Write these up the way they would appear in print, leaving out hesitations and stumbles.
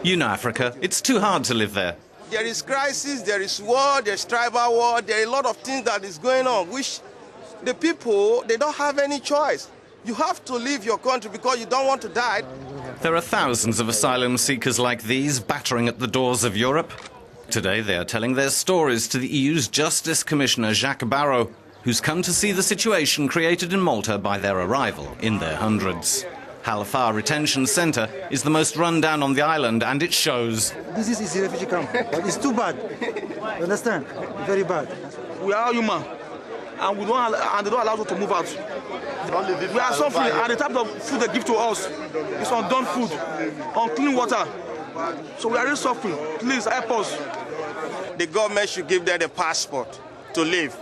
You know Africa. It's too hard to live there. There is crisis, there is war, there is tribal war, there are a lot of things that is going on, which the people, they don't have any choice. You have to leave your country because you don't want to die. There are thousands of asylum seekers like these battering at the doors of Europe. Today they are telling their stories to the EU's Justice Commissioner Jacques Barrot, who's come to see the situation created in Malta by their arrival in their hundreds. Halfar Retention Centre is the most run down on the island, and it shows. This is a refugee camp, but it's too bad. You understand? Very bad. We are human, and they don't allow us to move out. We are suffering, and the type of food they give to us is undone food, unclean water. So we are really suffering. Please help us. The government should give them a passport to live,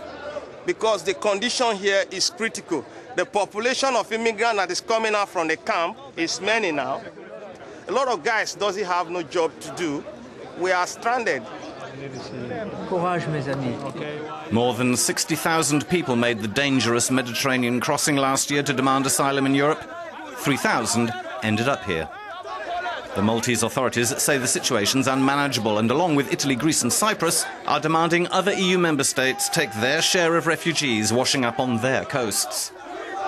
because the condition here is critical. The population of immigrants that is coming out from the camp is many now. A lot of guys doesn't have no job to do. We are stranded. More than 60,000 people made the dangerous Mediterranean crossing last year to demand asylum in Europe. 3,000 ended up here. The Maltese authorities say the situation's unmanageable and, along with Italy, Greece and Cyprus, are demanding other EU member states take their share of refugees washing up on their coasts.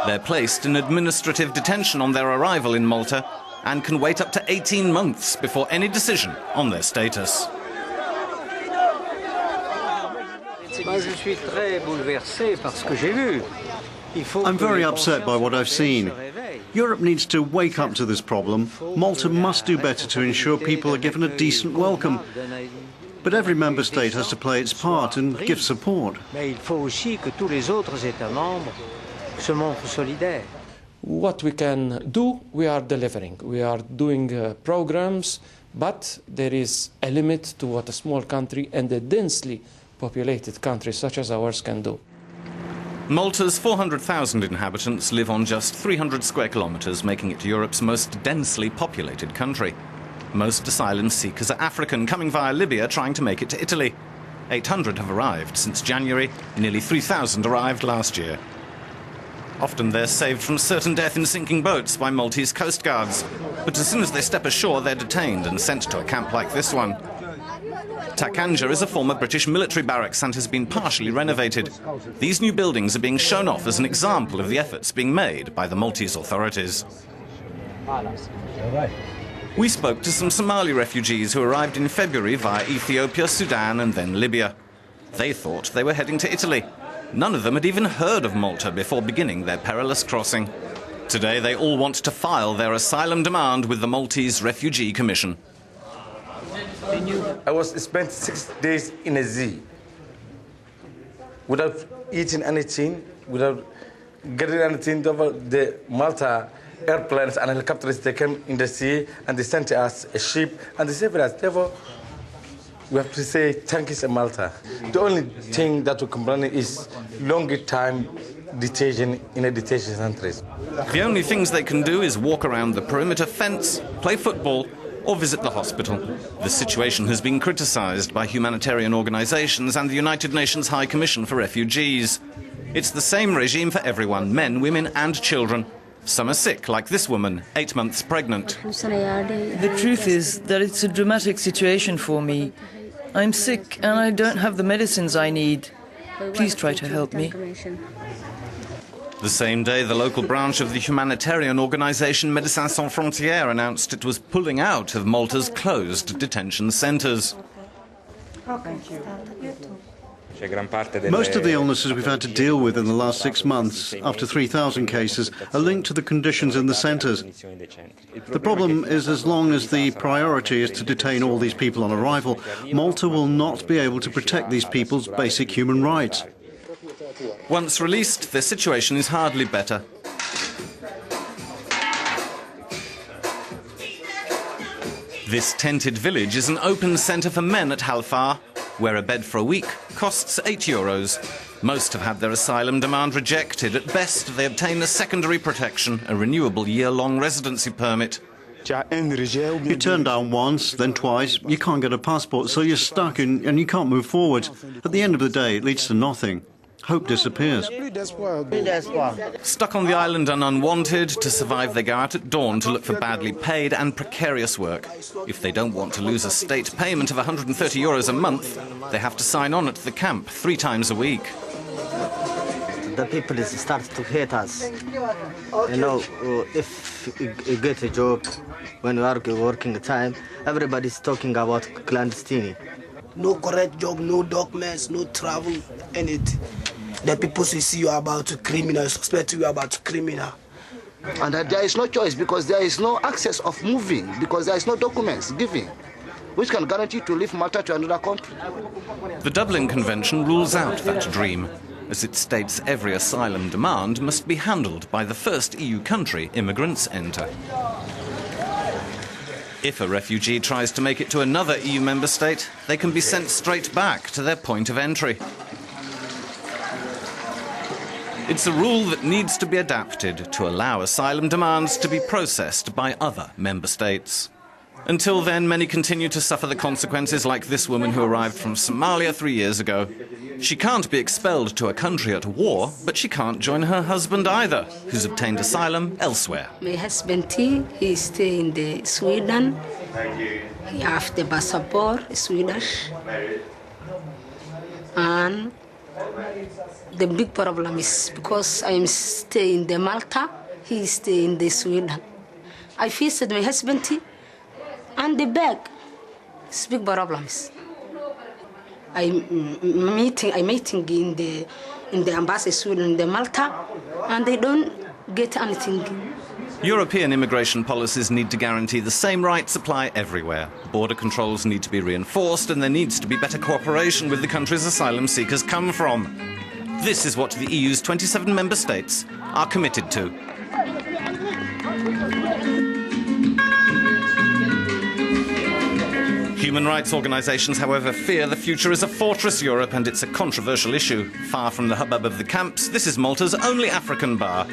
They're placed in administrative detention on their arrival in Malta and can wait up to 18 months before any decision on their status. I'm very upset by what I've seen. Europe needs to wake up to this problem. Malta must do better to ensure people are given a decent welcome. But every member state has to play its part and give support. What we can do, we are delivering. We are doing programs, but there is a limit to what a small country and a densely populated country such as ours can do. Malta's 400,000 inhabitants live on just 300 square kilometres, making it Europe's most densely populated country. Most asylum seekers are African, coming via Libya, trying to make it to Italy. 800 have arrived since January. Nearly 3,000 arrived last year. Often they're saved from certain death in sinking boats by Maltese coast guards. But as soon as they step ashore, they're detained and sent to a camp like this one. Takanja is a former British military barracks and has been partially renovated. These new buildings are being shown off as an example of the efforts being made by the Maltese authorities. We spoke to some Somali refugees who arrived in February via Ethiopia, Sudan and then Libya. They thought they were heading to Italy. None of them had even heard of Malta before beginning their perilous crossing. Today they all want to file their asylum demand with the Maltese Refugee Commission. I spent 6 days in a zoo without eating anything, without getting anything. Over the Malta airplanes and helicopters, they came in the sea and they sent us a ship and they saved us. Therefore, we have to say thank you to Malta. The only thing that we complain is longer time detention in a detention centres. The only things they can do is walk around the perimeter fence, play football or visit the hospital. The situation has been criticised by humanitarian organisations and the United Nations High Commission for Refugees. It's the same regime for everyone, men, women and children. Some are sick, like this woman, 8 months pregnant. The truth is that it's a dramatic situation for me. I'm sick and I don't have the medicines I need. Please try to help me. The same day, the local branch of the humanitarian organisation Médecins Sans Frontières announced it was pulling out of Malta's closed detention centres. Most of the illnesses we've had to deal with in the last 6 months, after 3,000 cases, are linked to the conditions in the centres. The problem is, as long as the priority is to detain all these people on arrival, Malta will not be able to protect these people's basic human rights. Once released, their situation is hardly better. This tented village is an open centre for men at Halfar, where a bed for a week costs €8. Most have had their asylum demand rejected. At best, they obtain a secondary protection, a renewable year-long residency permit. You turn down once, then twice, you can't get a passport, so you're stuck and you can't move forward. At the end of the day, it leads to nothing. hope disappears. Stuck on the island and unwanted, to survive they go out at dawn to look for badly paid and precarious work. If they don't want to lose a state payment of €130 a month, they have to sign on at the camp 3 times a week. The people start to hate us. You know, if you get a job, when you are working time, everybody's talking about clandestine. No correct job, no documents, no travel, anything. The people see you about criminal, suspect you about criminal. And there is no choice because there is no access of moving, because there is no documents given, which can guarantee to leave Malta to another country. The Dublin Convention rules out that dream, as it states every asylum demand must be handled by the first EU country immigrants enter. If a refugee tries to make it to another EU member state, they can be sent straight back to their point of entry. It's a rule that needs to be adapted to allow asylum demands to be processed by other member states. Until then, many continue to suffer the consequences, like this woman who arrived from Somalia 3 years ago. She can't be expelled to a country at war, but she can't join her husband either, who's obtained asylum elsewhere. My husband, he stay in the Sweden. He have the passport, Swedish. And the big problem is because I'm stay in the Malta, he stay in the Sweden. I visited my husband and the back. It's big problems. I'm meeting in the embassy Sweden, in the Malta, and they don't get anything. European immigration policies need to guarantee the same rights apply everywhere. Border controls need to be reinforced, and there needs to be better cooperation with the countries asylum seekers come from. This is what the EU's 27 member states are committed to. Human rights organisations, however, fear the future is a fortress Europe, and it's a controversial issue. Far from the hubbub of the camps, this is Malta's only African bar.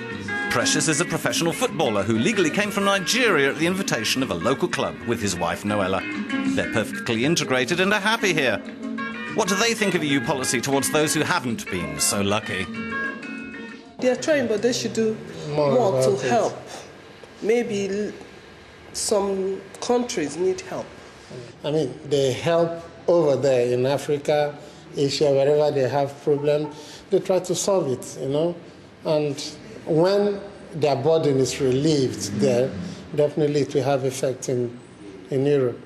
Precious is a professional footballer who legally came from Nigeria at the invitation of a local club with his wife Noella. They're perfectly integrated and are happy here. What do they think of EU policy towards those who haven't been so lucky? They are trying, but they should do more to help. Maybe some countries need help. I mean, they help over there in Africa, Asia, wherever they have problems, they try to solve it, you know. And when their burden is relieved there, definitely it will have effect in Europe.